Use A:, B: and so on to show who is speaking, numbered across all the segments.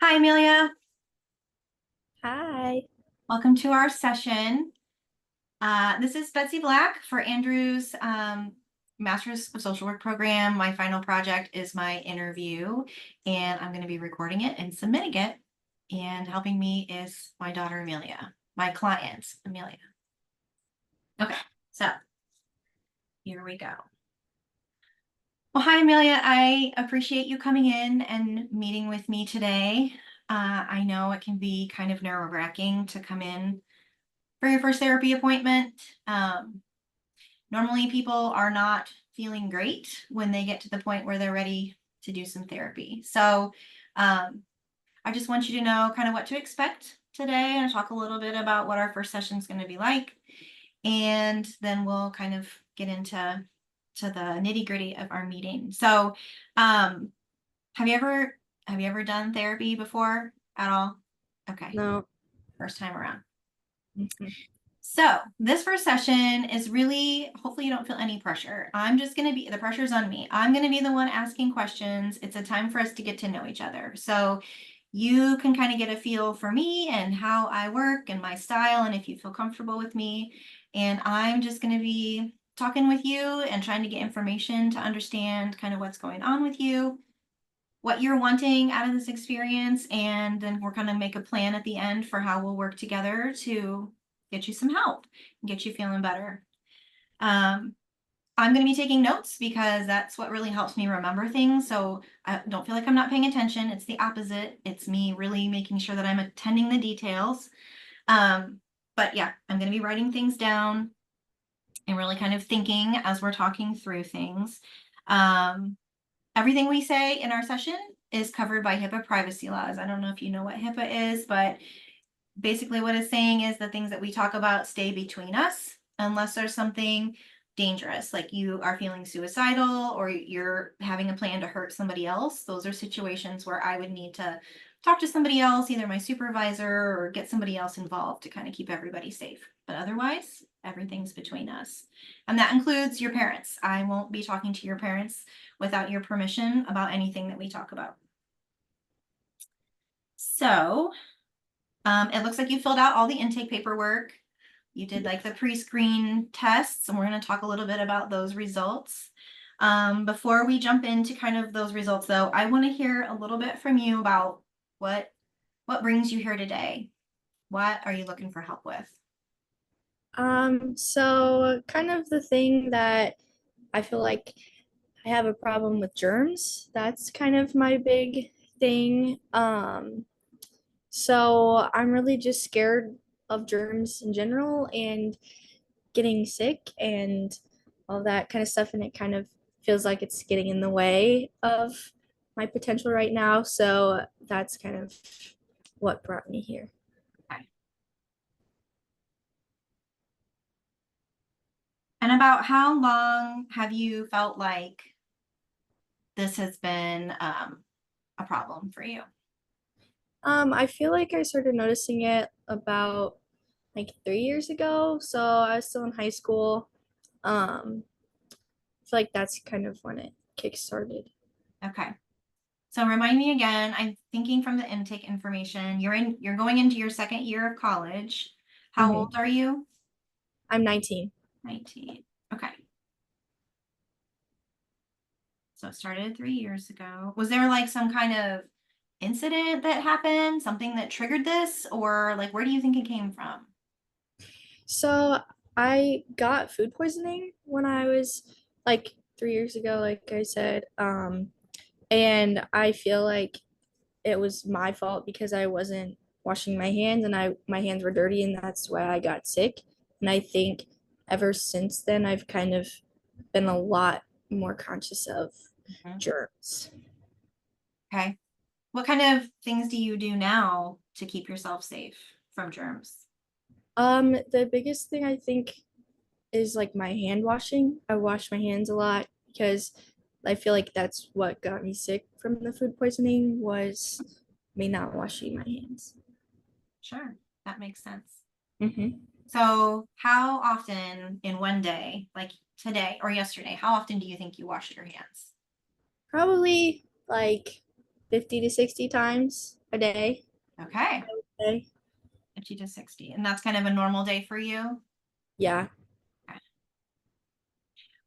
A: Hi, Amelia.
B: Hi.
A: Welcome to our session. This is Betsy Black for Andrew's Master's of Social Work program. My final project is my interview, and I'm going to be recording it and submitting it. And helping me is my daughter, Amelia, my client, Amelia. Okay, so here we go. Well, hi, Amelia. I appreciate you coming in and meeting with me today. I know it can be kind of nerve-wracking to come in for your first therapy appointment. Um, Normally, people are not feeling great when they get to the point where they're ready to do some therapy. So, I just want you to know kind of what to expect today and talk a little bit about what our first session is going to be like. And then we'll kind of get into the nitty gritty of our meeting. So, um, have you ever done therapy before at all? Okay,
B: No.
A: first time around.
B: Mhm.
A: So this first session is really, hopefully you don't feel any pressure. I'm just going to be, the pressure's on me. I'm going to be the one asking questions. It's a time for us to get to know each other. So you can kind of get a feel for me and how I work and my style, and if you feel comfortable with me. And I'm just going to be talking with you and trying to get information to understand kind of what's going on with you, what you're wanting out of this experience, and then we're going to make a plan at the end for how we'll work together to get you some help and get you feeling better. Um, I'm going to be taking notes because that's what really helps me remember things. So I don't feel like I'm not paying attention. It's the opposite. It's me really making sure that I'm attending the details. Um, but yeah, I'm going to be writing things down and really kind of thinking as we're talking through things. Um, Everything we say in our session is covered by HIPAA privacy laws. I don't know if you know what HIPAA is, but basically what it's saying is the things that we talk about stay between us unless there's something dangerous, like you are feeling suicidal or you're having a plan to hurt somebody else. Those are situations where I would need to talk to somebody else, either my supervisor or get somebody else involved to kind of keep everybody safe. But otherwise, everything's between us. And that includes your parents. I won't be talking to your parents without your permission about anything that we talk about. So, it looks like you filled out all the intake paperwork. You did like the pre-screen tests, and we're going to talk a little bit about those results. Before we jump into kind of those results, though, I want to hear a little bit from you about what what brings you here today. What are you looking for help with?
B: So kind of the thing that I feel like I have a problem with germs. That's kind of my big thing. So I'm really just scared of germs in general and getting sick and all that kind of stuff, and it kind of feels like it's getting in the way of my potential right now. So that's kind of what brought me here.
A: Okay. And about how long have you felt like this has been a problem for you?
B: I feel like I started noticing it about like 3 years ago. So I was still in high school. I feel like that's kind of when it kick-started.
A: Okay. So remind me again, I'm thinking from the intake information, you're going into your second year of college. How old
B: Hmm.
A: are you?
B: I'm 19.
A: 19. Okay. So it started 3 years ago. Was there like some kind of incident that happened, something that triggered this, or like where do you think it came from?
B: So I got food poisoning when I was like 3 years ago, like I said. And I feel like it was my fault because I wasn't washing my hands and my hands were dirty, and that's why I got sick. And I think ever since then I've kind of been a lot more conscious of
A: Mhm.
B: germs.
A: Okay. What kind of things do you do now to keep yourself safe from germs?
B: The biggest thing I think is like my hand washing. I wash my hands a lot because I feel like that's what got me sick from the food poisoning was me not washing my hands.
A: Sure, that makes sense.
B: Hmm.
A: So, how often in one day, like today or yesterday, how often do you think you washed your hands?
B: Probably like 50 to 60 times a day.
A: Okay,
B: Okay.
A: 50 to 60. And that's kind of a normal day for you?
B: Yeah.
A: Okay.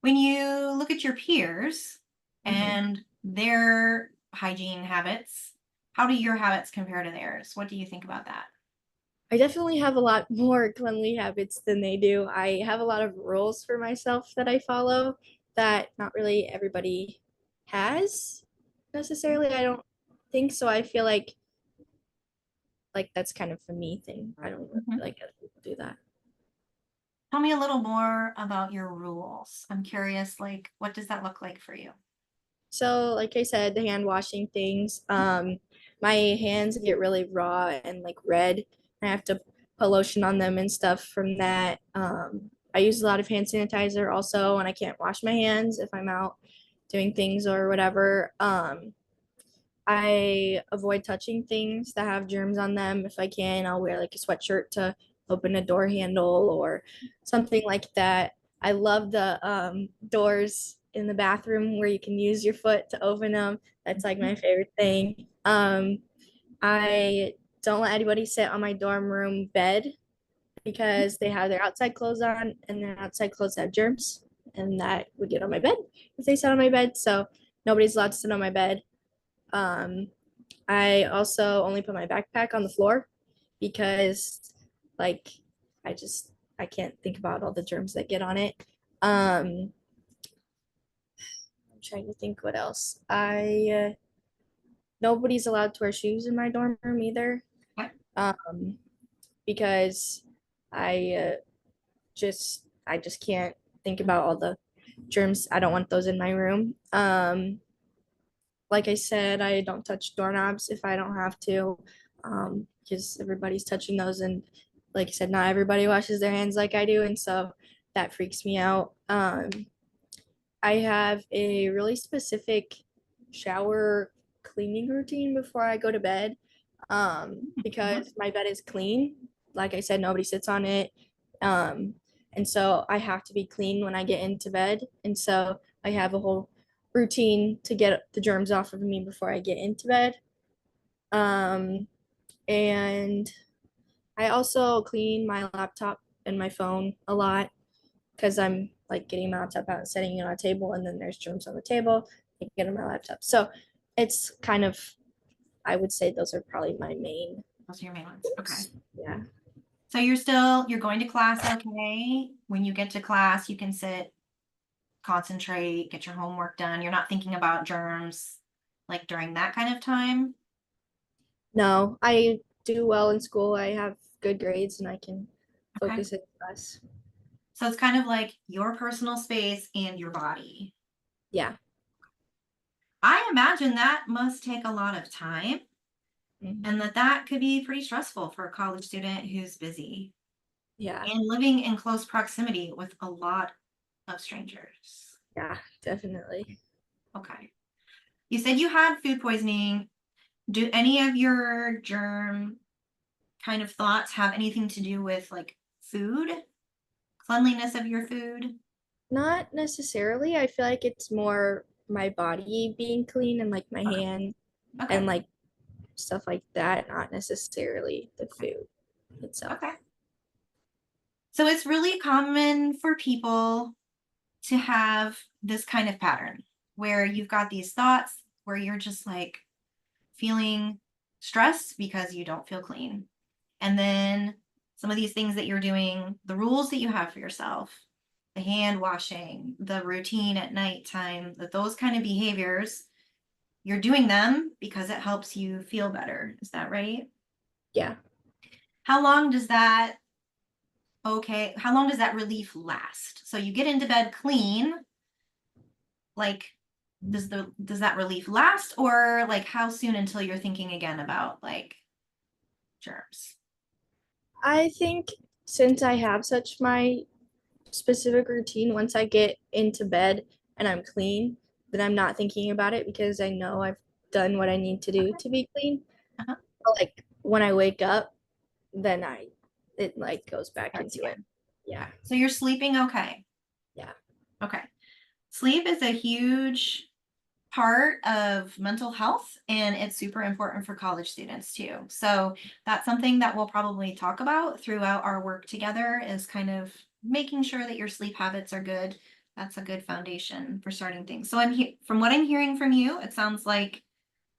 A: When you look at your peers
B: Mhm.
A: and their hygiene habits, how do your habits compare to theirs? What do you think about that?
B: I definitely have a lot more cleanly habits than they do. I have a lot of rules for myself that I follow that not really everybody has necessarily. I don't think so. I feel like that's kind of a me thing. I don't really feel
A: Mhm.
B: like other people do that.
A: Tell me a little more about your rules. I'm curious, like, what does that look like for you?
B: So, like I said, the hand washing things. My hands get really raw and like red. I have to put lotion on them and stuff from that. I use a lot of hand sanitizer also, and I can't wash my hands if I'm out doing things or whatever. I avoid touching things that have germs on them. If I can, I'll wear like a sweatshirt to open a door handle or something like that. I love the doors in the bathroom where you can use your foot to open them. That's like my favorite thing. I don't let anybody sit on my dorm room bed because they have their outside clothes on and their outside clothes have germs, and that would get on my bed if they sat on my bed. So nobody's allowed to sit on my bed. Um, I also only put my backpack on the floor because like I just I can't think about all the germs that get on it. I'm trying to think what else. I Nobody's allowed to wear shoes in my dorm room either.
A: Okay.
B: Um, because I I just can't think about all the germs. I don't want those in my room. Like I said, I don't touch doorknobs if I don't have to, because everybody's touching those. And like I said, not everybody washes their hands like I do. And so that freaks me out. I have a really specific shower cleaning routine before I go to bed,
A: Mhm.
B: because my bed is clean. Like I said, nobody sits on it. Um, and so I have to be clean when I get into bed. And so I have a whole routine to get the germs off of me before I get into bed. Um, and I also clean my laptop and my phone a lot because I'm like getting my laptop out and setting it on a table, and then there's germs on the table. I get on my laptop. So it's kind of, I would say those are probably my main
A: Those are your main ones. Okay.
B: goals. Yeah.
A: So you're going to class, okay? When you get to class, you can sit, concentrate, get your homework done. You're not thinking about germs like during that kind of time.
B: No, I do well in school. I have good grades and I can
A: Okay.
B: focus in class.
A: So it's kind of like your personal space and your body.
B: Yeah.
A: I imagine that must take a lot of time and
B: Mhm.
A: that could be pretty stressful for a college student who's busy
B: Yeah.
A: and living in close proximity with a lot of strangers.
B: Yeah, definitely.
A: Okay. You said you had food poisoning. Do any of your germ kind of thoughts have anything to do with like food, cleanliness of your food?
B: Not necessarily. I feel like it's more my body being clean and like my
A: Okay.
B: hand
A: Okay.
B: and like stuff like that, not necessarily the
A: Okay.
B: food itself.
A: Okay. So it's really common for people to have this kind of pattern where you've got these thoughts where you're just like feeling stressed because you don't feel clean. And then some of these things that you're doing, the rules that you have for yourself, the hand washing, the routine at nighttime, that those kind of behaviors, you're doing them because it helps you feel better. Is that right?
B: Yeah.
A: How long does that how long does that relief last? So you get into bed clean, like does that relief last or like how soon until you're thinking again about like germs?
B: I think since I have such my specific routine, once I get into bed and I'm clean, then I'm not thinking about it because I know I've done what I need to do
A: Okay.
B: to be clean.
A: Uh-huh.
B: But, like when I wake up, then I it like goes back
A: Starts
B: into it.
A: again.
B: Yeah.
A: Okay. So you're sleeping okay.
B: Yeah.
A: Okay. Sleep is a huge part of mental health, and it's super important for college students too. So that's something that we'll probably talk about throughout our work together, is kind of making sure that your sleep habits are good. That's a good foundation for starting things. So from what I'm hearing from you, it sounds like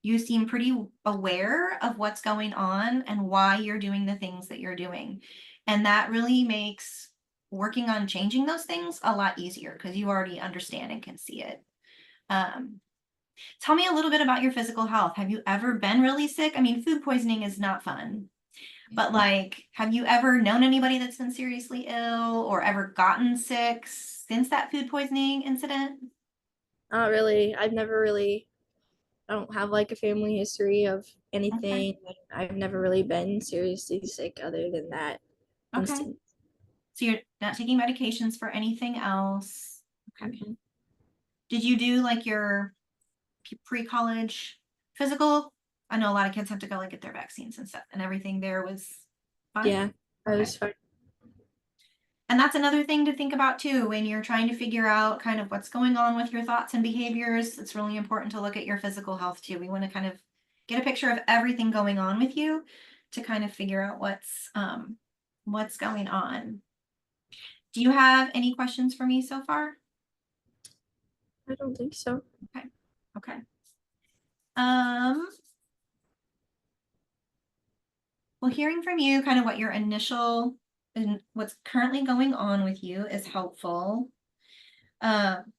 A: you seem pretty aware of what's going on and why you're doing the things that you're doing. And that really makes working on changing those things a lot easier because you already understand and can see it. Um, Tell me a little bit about your physical health. Have you ever been really sick? I mean, food poisoning is not fun, but like, have you ever known anybody that's been seriously ill or ever gotten sick since that food poisoning incident?
B: Not really. I don't have like a family history of
A: Okay.
B: anything. I've never really been seriously sick other than that
A: Okay.
B: instance.
A: So you're not taking medications for anything else. Okay.
B: Mhm.
A: Did you do like your pre-college physical? I know a lot of kids have to go like get their vaccines and stuff, and everything there was fine.
B: Yeah, I
A: Okay.
B: was fine.
A: And that's another thing to think about too when you're trying to figure out kind of what's going on with your thoughts and behaviors. It's really important to look at your physical health too. We want to kind of get a picture of everything going on with you to kind of figure out what's going on. Do you have any questions for me so far?
B: I don't think so.
A: Okay. Okay. Um, well, hearing from you kind of what your initial and what's currently going on with you is helpful. Um,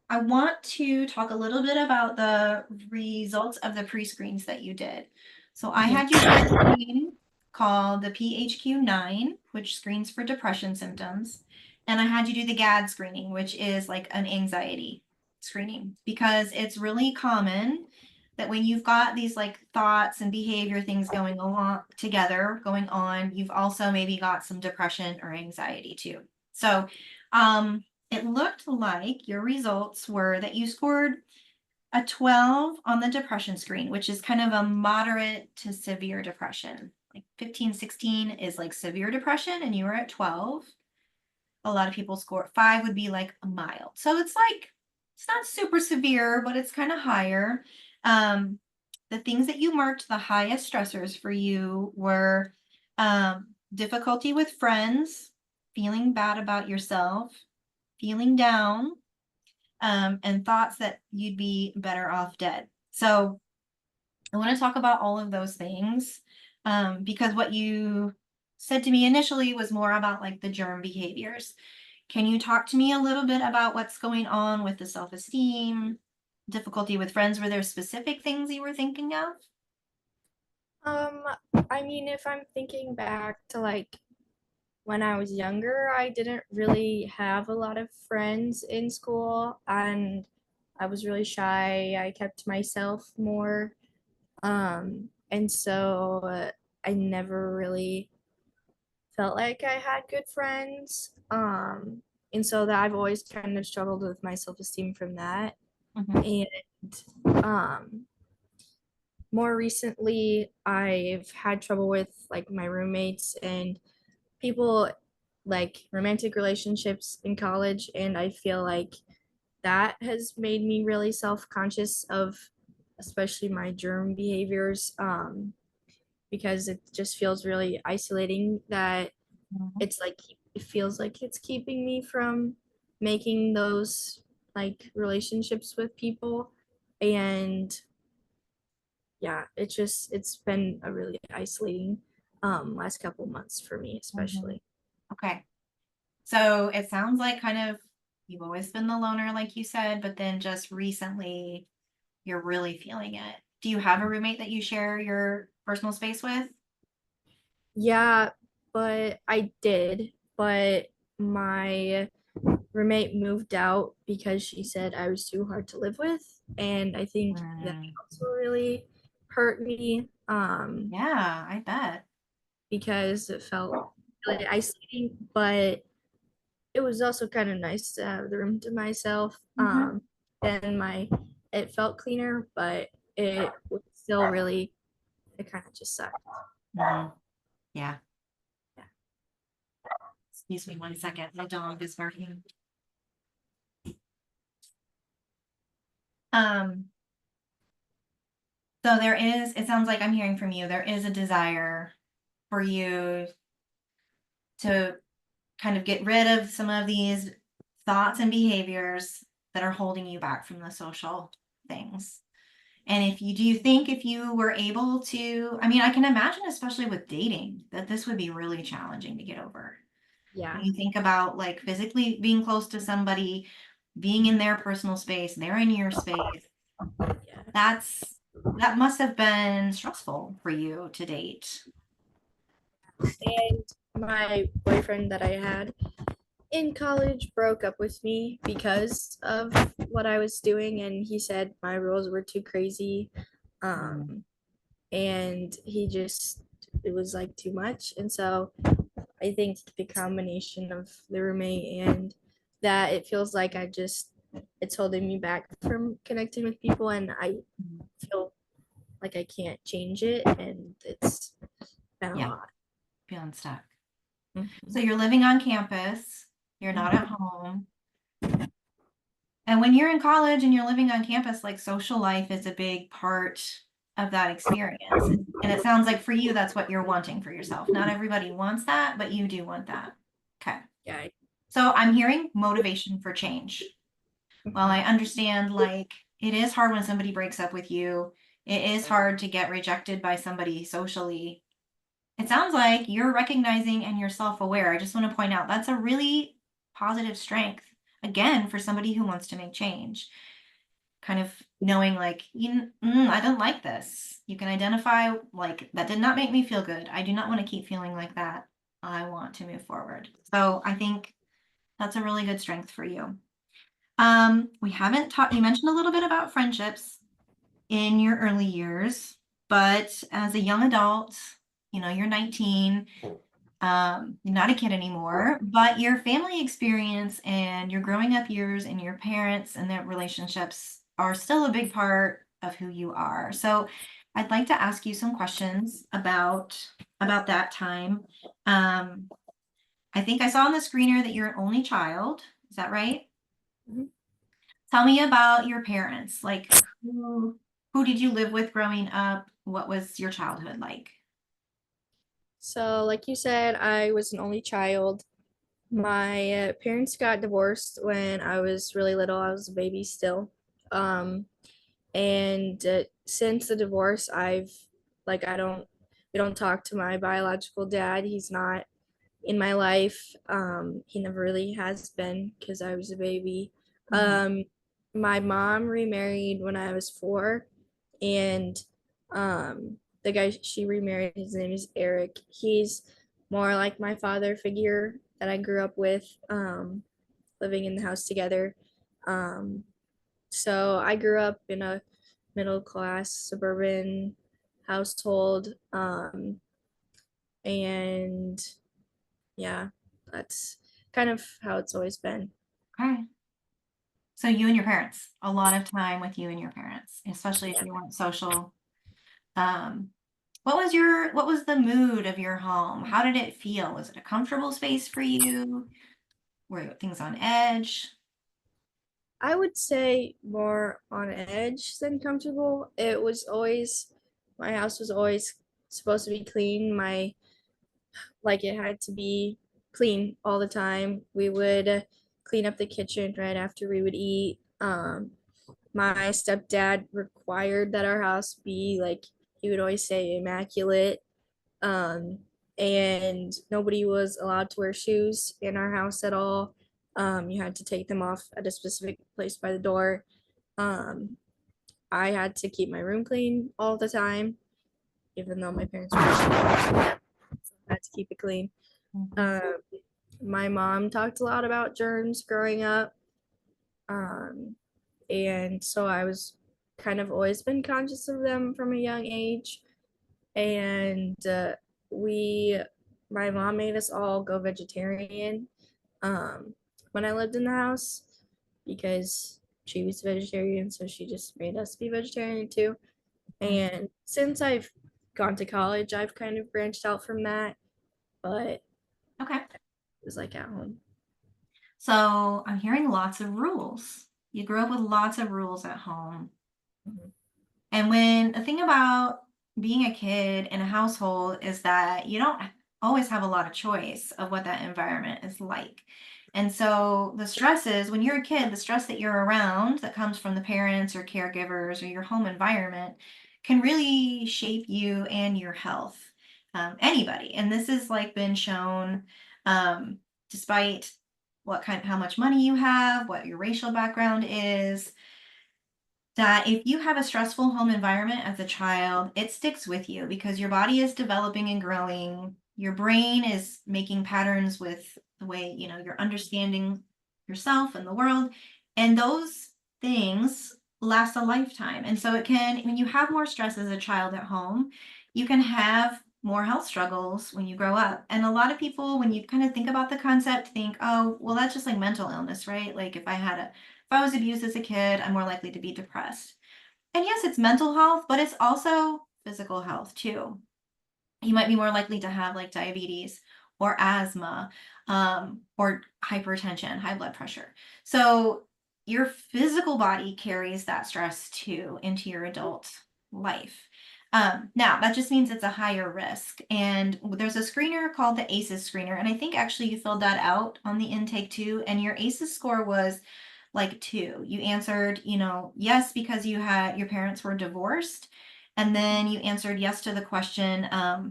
A: I want to talk a little bit about the results of the pre-screens that you did. So I
B: Mhm.
A: had you do a screen called the PHQ-9, which screens for depression symptoms. And I had you do the GAD screening, which is like an anxiety screening, because it's really common that when you've got these like thoughts and behavior things going along together, going on, you've also maybe got some depression or anxiety too. So, it looked like your results were that you scored a 12 on the depression screen, which is kind of a moderate to severe depression. Like 15, 16 is like severe depression, and you were at 12. A lot of people score 5 would be like a mild. So it's like, it's not super severe, but it's kind of higher. Um, the things that you marked the highest stressors for you were difficulty with friends, feeling bad about yourself, feeling down, and thoughts that you'd be better off dead. So I want to talk about all of those things, because what you said to me initially was more about like the germ behaviors. Can you talk to me a little bit about what's going on with the self-esteem, difficulty with friends? Were there specific things you were thinking of?
B: Um, I mean, if I'm thinking back to like when I was younger, I didn't really have a lot of friends in school and I was really shy. I kept to myself more. And so I never really felt like I had good friends. And so that I've always kind of struggled with my self-esteem from that.
A: Mhm.
B: And um more recently I've had trouble with like my roommates and people like romantic relationships in college, and I feel like that has made me really self-conscious of especially my germ behaviors, because it just feels really isolating that
A: Mhm.
B: it's like it feels like it's keeping me from making those like relationships with people. And yeah, it's been a really isolating last couple months for me
A: Mhm.
B: especially.
A: Okay. So it sounds like kind of you've always been the loner, like you said, but then just recently you're really feeling it. Do you have a roommate that you share your personal space with?
B: Yeah, but I did, but my roommate moved out because she said I was too hard to live with, and I think that
A: Mm,
B: also really hurt me,
A: yeah, I bet.
B: because it felt really isolating, but it was also kind of nice to have the room to myself.
A: Mhm.
B: And my it felt cleaner, but it was still really it kind of just sucked.
A: Mhm. Yeah. Excuse me 1 second. My dog is barking. Um, so there is, it sounds like I'm hearing from you, there is a desire for you to kind of get rid of some of these thoughts and behaviors that are holding you back from the social things. And if you do you think if you were able to, I mean, I can imagine, especially with dating, that this would be really challenging to get over. When
B: Yeah.
A: you think about like physically being close to somebody, being in their personal space, they're in your space,
B: Yeah.
A: that's that must have been stressful for you to date.
B: And my boyfriend that I had in college broke up with me because of what I was doing, and he said my rules were too crazy. Um, and he just, it was like too much. And so I think the combination of the roommate and that, it feels like it's holding me back from connecting with people, and I feel like I can't change it, and it's been a
A: Yeah,
B: lot.
A: feeling stuck. So
B: Mhm.
A: you're living on campus, you're not at home. And when you're in college and you're living on campus, like social life is a big part of that experience. And it sounds like for you, that's what you're wanting for yourself. Not everybody wants that, but you do want that. Okay.
B: Yeah.
A: So I'm hearing motivation for change. Well, I understand like it is hard when somebody breaks up with you. It is hard to get rejected by somebody socially. It sounds like you're recognizing and you're self-aware. I just want to point out that's a really positive strength, again, for somebody who wants to make change. Kind of knowing like, I don't like this. You can identify like that did not make me feel good. I do not want to keep feeling like that. I want to move forward. So I think that's a really good strength for you. We haven't talked, you mentioned a little bit about friendships in your early years, but as a young adult, you're 19, you're not a kid anymore, but your family experience and your growing up years and your parents and their relationships are still a big part of who you are. So I'd like to ask you some questions about that time. Um, I think I saw on the screener that you're an only child. Is that right?
B: Mhm.
A: Tell me about your parents. Like who did you live with growing up? What was your childhood like?
B: So, like you said, I was an only child. My parents got divorced when I was really little. I was a baby still. Um, and since the divorce, I don't, we don't talk to my biological dad. He's not in my life. He never really has been because I was a baby.
A: Mhm.
B: My mom remarried when I was 4, and the guy she remarried, his name is Eric. He's more like my father figure that I grew up with, living in the house together. Um, so I grew up in a middle class suburban household, and yeah, that's kind of how it's always been.
A: Okay. So you and your parents, a lot of time with you and your parents, especially if
B: Yeah.
A: you weren't social. Um, what was the mood of your home? How did it feel? Was it a comfortable space for you? Were things on edge?
B: I would say more on edge than comfortable. It was always, my house was always supposed to be clean. It had to be clean all the time. We would clean up the kitchen right after we would eat. My stepdad required that our house be like, he would always say immaculate. Um, and nobody was allowed to wear shoes in our house at all. You had to take them off at a specific place by the door. Um, I had to keep my room clean all the time, even though my parents were I had to keep it clean.
A: Mhm.
B: Um, my mom talked a lot about germs growing up. Um, and so I was kind of always been conscious of them from a young age. And we, my mom made us all go vegetarian, um, when I lived in the house, because she was vegetarian, so she just made us be vegetarian too. And since I've gone to college, I've kind of branched out from that, but it
A: Okay.
B: was like at home.
A: So I'm hearing lots of rules. You grew up with lots of rules at home.
B: Mhm.
A: And when the thing about being a kid in a household is that you don't always have a lot of choice of what that environment is like. And so the stresses, when you're a kid, the stress that you're around that comes from the parents or caregivers or your home environment can really shape you and your health. Anybody. And this has like been shown despite how much money you have, what your racial background is, that if you have a stressful home environment as a child, it sticks with you because your body is developing and growing. Your brain is making patterns with the way, you're understanding yourself and the world. And those things last a lifetime. And so when you have more stress as a child at home, you can have more health struggles when you grow up. And a lot of people, when you kind of think about the concept, think, oh, well, that's just like mental illness, right? Like if I was abused as a kid, I'm more likely to be depressed. And yes, it's mental health, but it's also physical health too. You might be more likely to have like diabetes or asthma, or hypertension, high blood pressure. So your physical body carries that stress too into your adult life. Now, that just means it's a higher risk. And there's a screener called the ACEs screener. And I think actually you filled that out on the intake too. And your ACEs score was like 2. You answered, yes, because your parents were divorced. And then you answered yes to the question.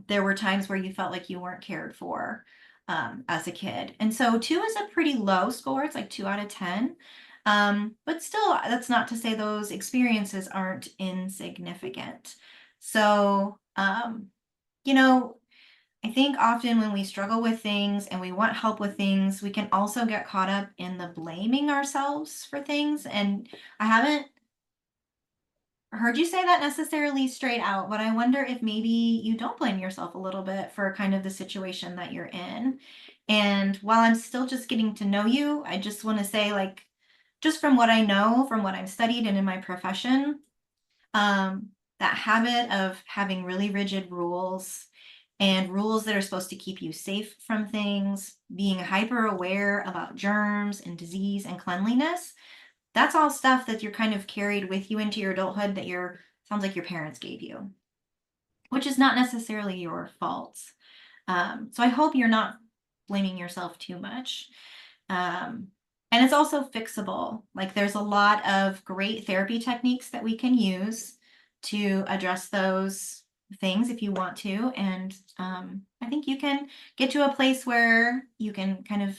A: There were times where you felt like you weren't cared for as a kid. And so 2 is a pretty low score. It's like 2 out of 10. But still, that's not to say those experiences aren't insignificant. So, I think often when we struggle with things and we want help with things, we can also get caught up in the blaming ourselves for things. And I haven't heard you say that necessarily straight out, but I wonder if maybe you don't blame yourself a little bit for kind of the situation that you're in. And while I'm still just getting to know you, I just want to say, like, just from what I know, from what I've studied and in my profession, that habit of having really rigid rules and rules that are supposed to keep you safe from things, being hyper aware about germs and disease and cleanliness, that's all stuff that you're kind of carried with you into your adulthood that sounds like your parents gave you, which is not necessarily your fault. So I hope you're not blaming yourself too much. And it's also fixable. Like there's a lot of great therapy techniques that we can use to address those things if you want to. And I think you can get to a place where you can kind of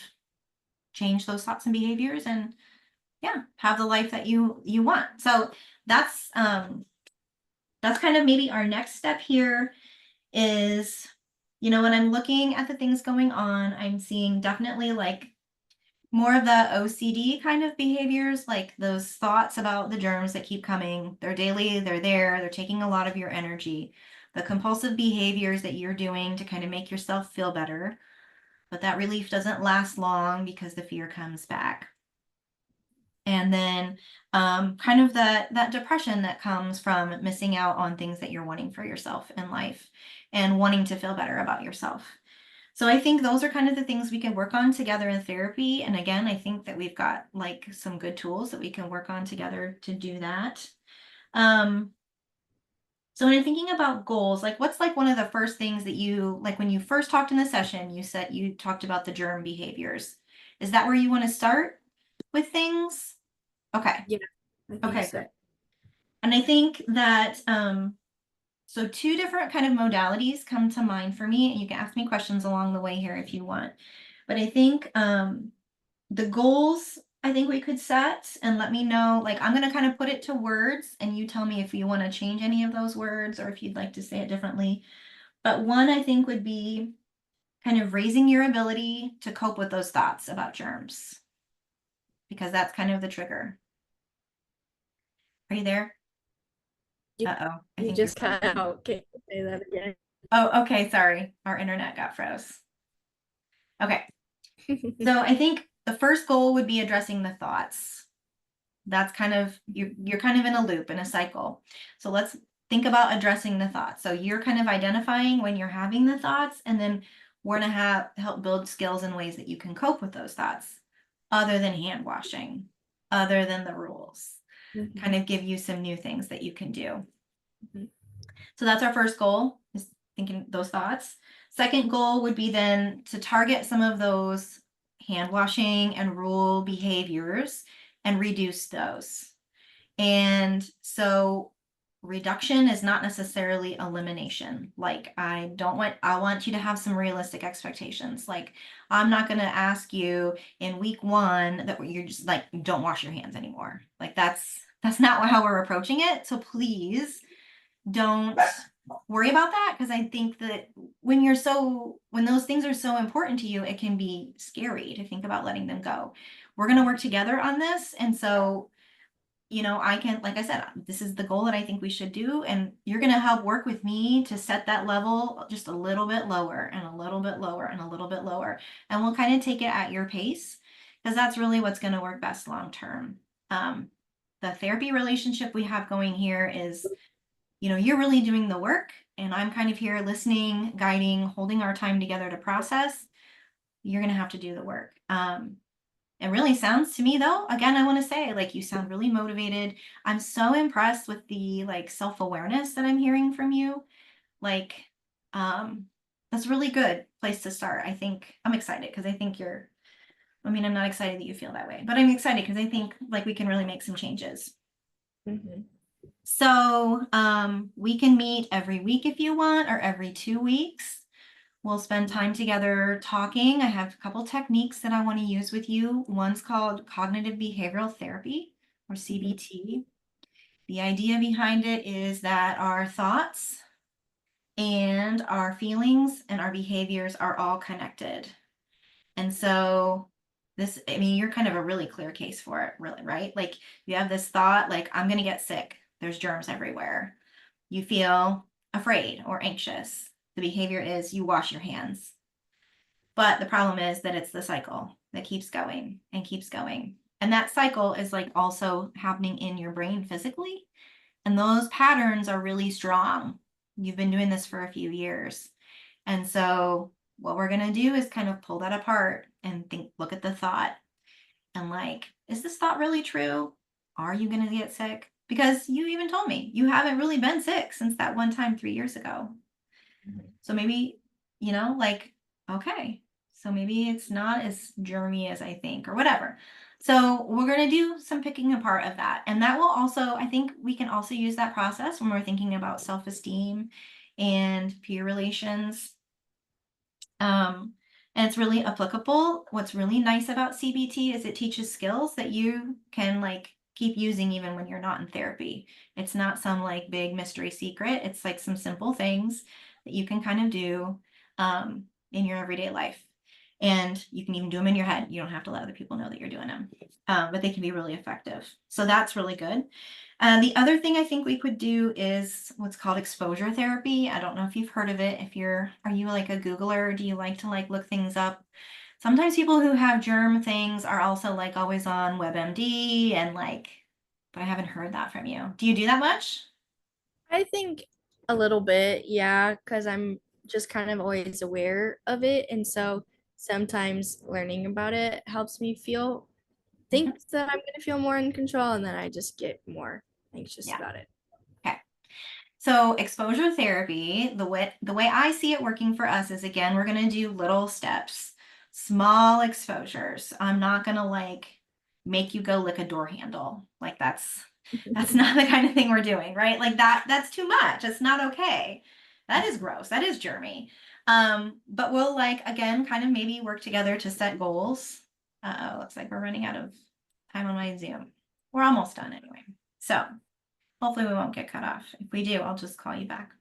A: change those thoughts and behaviors and yeah, have the life that you want. So that's kind of maybe our next step here is, when I'm looking at the things going on, I'm seeing definitely like more of the OCD kind of behaviors, like those thoughts about the germs that keep coming. They're daily, they're taking a lot of your energy. The compulsive behaviors that you're doing to kind of make yourself feel better, but that relief doesn't last long because the fear comes back. And then kind of that depression that comes from missing out on things that you're wanting for yourself in life and wanting to feel better about yourself. So I think those are kind of the things we can work on together in therapy. And again, I think that we've got like some good tools that we can work on together to do that. So when you're thinking about goals, like what's like one of the first things that you like when you first talked in the session, you talked about the germ behaviors. Is that where you want to start with things? Okay.
B: Yeah, I think
A: Okay,
B: so.
A: good. And I think that so 2 different kind of modalities come to mind for me, and you can ask me questions along the way here if you want. But I think the goals I think we could set and let me know, like I'm gonna kind of put it to words and you tell me if you want to change any of those words or if you'd like to say it differently. But one I think would be kind of raising your ability to cope with those thoughts about germs, because that's kind of the trigger. Are you there?
B: You,
A: Uh-oh, I
B: you
A: think you're
B: just
A: frozen.
B: cut out. Can you say that again?
A: Oh, okay, sorry. Our internet got froze. Okay. So I think the first goal would be addressing the thoughts. That's kind of you're kind of in a loop, in a cycle. So let's think about addressing the thoughts. So you're kind of identifying when you're having the thoughts, and then we're gonna help build skills and ways that you can cope with those thoughts other than hand washing. other than the rules,
B: Mhm.
A: kind of give you some new things that you can do.
B: Mhm.
A: So that's our first goal, is thinking those thoughts. Second goal would be then to target some of those hand washing and rule behaviors and reduce those. And so reduction is not necessarily elimination. Like I want you to have some realistic expectations. Like I'm not going to ask you in week 1 that you're just like don't wash your hands anymore. Like that's not how we're approaching it. So please don't worry about that, because I think that when those things are so important to you, it can be scary to think about letting them go. We're going to work together on this, and so I can, like I said, this is the goal that I think we should do, and you're going to help work with me to set that level just a little bit lower and a little bit lower and a little bit lower, and we'll kind of take it at your pace, because that's really what's going to work best long term. The therapy relationship we have going here is you're really doing the work, and I'm kind of here listening, guiding, holding our time together to process. You're going to have to do the work. It really sounds to me, though, again, I want to say, like, you sound really motivated. I'm so impressed with the like self-awareness that I'm hearing from you. Like, that's a really good place to start. I think I'm excited because I think I'm not excited that you feel that way, but I'm excited because I think like we can really make some changes.
B: Mhm.
A: So we can meet every week if you want, or every 2 weeks. We'll spend time together talking. I have a couple techniques that I want to use with you. One's called cognitive behavioral therapy, or
B: Mhm.
A: CBT. The idea behind it is that our thoughts and our feelings and our behaviors are all connected. And so you're kind of a really clear case for it, really, right? Like you have this thought, like, I'm going to get sick. There's germs everywhere. You feel afraid or anxious. The behavior is you wash your hands. But the problem is that it's the cycle that keeps going and keeps going. And that cycle is like also happening in your brain physically. And those patterns are really strong. You've been doing this for a few years. And so what we're going to do is kind of pull that apart and look at the thought and like, is this thought really true? Are you going to get sick? Because you even told me you haven't really been sick since that one time 3 years ago.
B: Mhm.
A: So maybe, like, okay, so maybe it's not as germy as I think, or whatever. So we're going to do some picking apart of that. And that will also, I think we can also use that process when we're thinking about self-esteem and peer relations. And it's really applicable. What's really nice about CBT is it teaches skills that you can like keep using even when you're not in therapy. It's not some like big mystery secret. It's like some simple things that you can kind of do in your everyday life. And you can even do them in your head. You don't have to let other people know that you're doing them, but they can be really effective. So that's really good. The other thing I think we could do is what's called exposure therapy. I don't know if you've heard of it. Are you like a Googler? Do you like to like look things up? Sometimes people who have germ things are also like always on WebMD and like, but I haven't heard that from you. Do you do that much?
B: I think a little bit, yeah, because I'm just kind of always aware of it. And so sometimes learning about it helps me
A: Mhm.
B: think that I'm going to feel more in control, and then I just get more anxious
A: Yeah.
B: about it.
A: Okay. So exposure therapy, the way I see it working for us is, again, we're going to do little steps, small exposures. I'm not going to like make you go lick a door handle. Like that's not the kind of thing we're doing, right? Like that's too much. It's not okay. That is gross. That is germy. But we'll like again kind of maybe work together to set goals. Looks like we're running out of time on my Zoom. We're almost done anyway. So hopefully we won't get cut off. If we do, I'll just call you back.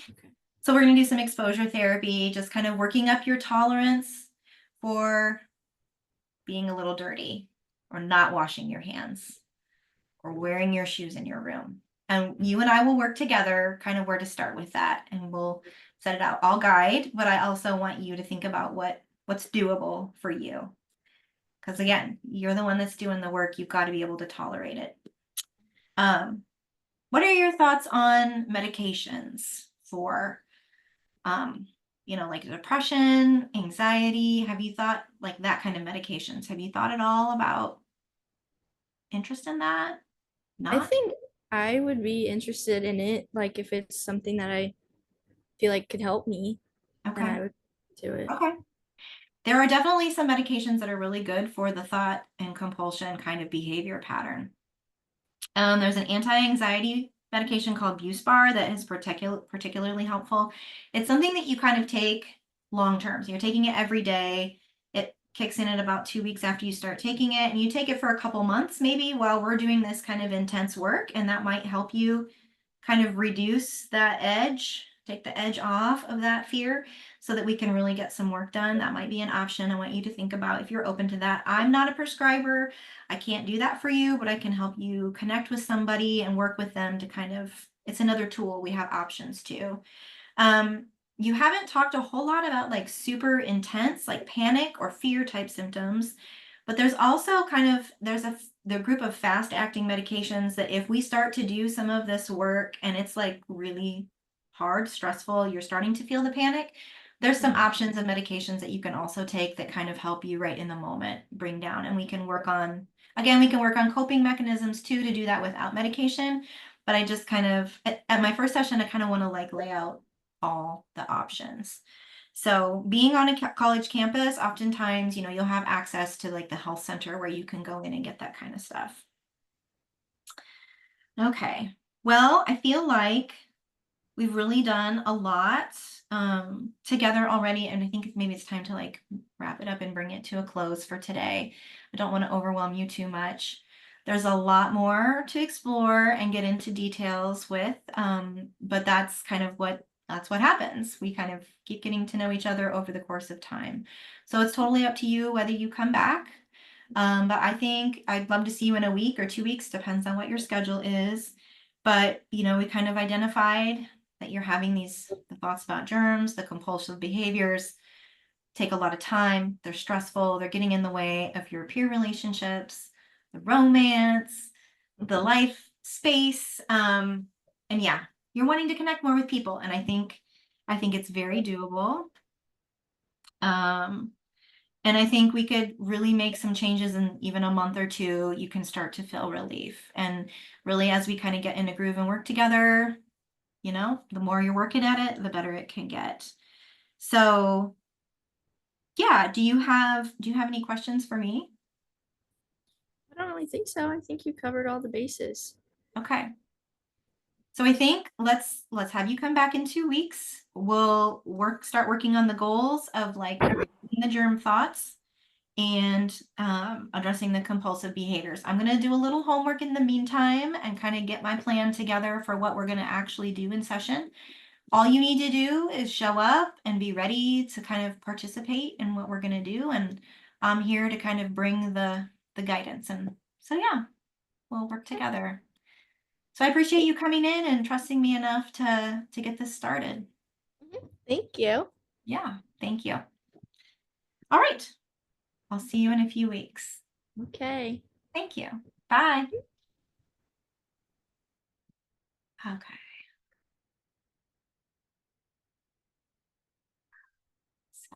B: Okay.
A: So we're going to do some exposure therapy, just kind of working up your tolerance for being a little dirty, or not washing your hands, or wearing your shoes in your room. And you and I will work together kind of where to start with that, and we'll set it out. I'll guide, but I also want you to think about what's doable for you. Because again, you're the one that's doing the work. You've got to be able to tolerate it. Um, what are your thoughts on medications for um, like depression, anxiety? Have you thought like that kind of medications? Have you thought at all about? interest in that?
B: I
A: Not?
B: think I would be interested in it. Like if it's something that I feel like could help me, then
A: Okay.
B: I would do it.
A: Okay. There are definitely some medications that are really good for the thought and compulsion kind of behavior pattern. There's an anti-anxiety medication called Buspar that is particularly helpful. It's something that you kind of take long term. So you're taking it every day. It kicks in at about 2 weeks after you start taking it, and you take it for a couple months maybe while we're doing this kind of intense work, and that might help you kind of reduce that edge, take the edge off of that fear so that we can really get some work done. That might be an option I want you to think about if you're open to that. I'm not a prescriber. I can't do that for you, but I can help you connect with somebody and work with them to kind of, it's another tool. We have options too. Um, you haven't talked a whole lot about like super intense, like panic or fear type symptoms, but there's also kind of, the group of fast acting medications that if we start to do some of this work and it's like really hard, stressful, you're starting to feel the panic, there's some options of medications that you can also take that kind of help you right in the moment bring down. And we can work on, again, we can work on coping mechanisms too to do that without medication. But I just kind of, at my first session, I kind of want to like lay out all the options. So being on a college campus, oftentimes, you'll have access to like the health center where you can go in and get that kind of stuff. Okay. Well, I feel like we've really done a lot together already, and I think maybe it's time to like wrap it up and bring it to a close for today. I don't want to overwhelm you too much. There's a lot more to explore and get into details with, but that's what happens. We kind of keep getting to know each other over the course of time. So it's totally up to you whether you come back. But I think I'd love to see you in a week or 2 weeks, depends on what your schedule is. But, we kind of identified that you're having the thoughts about germs, the compulsive behaviors take a lot of time. They're stressful. They're getting in the way of your peer relationships, the romance, the life space. And yeah, you're wanting to connect more with people. And I think it's very doable. Um, and I think we could really make some changes in even a month or two. You can start to feel relief. And really, as we kind of get in a groove and work together, the more you're working at it, the better it can get. So yeah, do you have any questions for me?
B: I don't really think so. I think you covered all the bases.
A: Okay. So I think let's have you come back in 2 weeks. We'll start working on the goals of like reducing the germ thoughts and addressing the compulsive behaviors. I'm going to do a little homework in the meantime and kind of get my plan together for what we're going to actually do in session. All you need to do is show up and be ready to kind of participate in what we're going to do. And I'm here to kind of bring the guidance. And so, yeah, we'll work together. So I appreciate you coming in and trusting me enough to get this started.
B: Thank you.
A: Yeah, thank you. All right. I'll see you in a few weeks.
B: Okay.
A: Thank you. Bye. Okay.